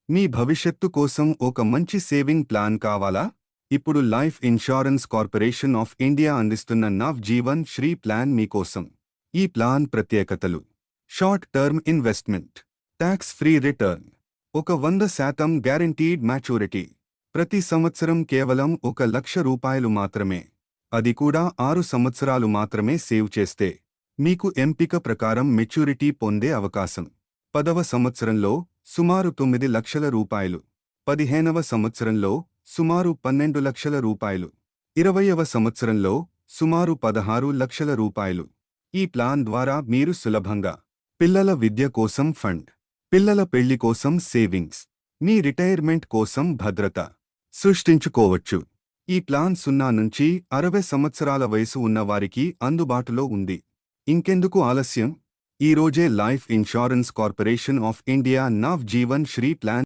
మీ భవిష్యత్తు కోసం ఒక మంచి సేవింగ్ ప్లాన్ కావాలా? ఇప్పుడు life insurance corporation of India అందిస్తున్న నవ్ జీవన్ శ్రీ ప్లాన్ మీకోసం. ఈ ప్లాన్ ప్రత్యేకతలు: short term investment, tax free return, ఒక 100% గ్యారంటీడ్ మ్యాచ్యూరిటీ, ప్రతి సంవత్సరం కేవలం ₹1,00,000 మాత్రమే, అది కూడా 6 సంవత్సరాలు మాత్రమే సేవ్ చేస్తే మీకు ఎంపిక ప్రకారం మెచ్యూరిటీ పొందే అవకాశం. 10వ సంవత్సరంలో సుమారు ₹9,00,000, 15వ సంవత్సరంలో సుమారు ₹12,00,000, 20వ సంవత్సరంలో సుమారు ₹16,00,000. ఈ ప్లాన్ ద్వారా మీరు సులభంగా పిల్లల విద్య కోసం ఫండ్, పిల్లల పెళ్లి కోసం సేవింగ్స్, మీ రిటైర్మెంట్ కోసం భద్రత సృష్టించుకోవచ్చు. ఈ ప్లాన్ 0 నుంచి 60 సంవత్సరాల వయసు ఉన్నవారికి అందుబాటులో ఉంది. ఇంకెందుకు ఆలస్యం? ఈ రోజే life insurance corporation of India Nav Jeevan Shree plan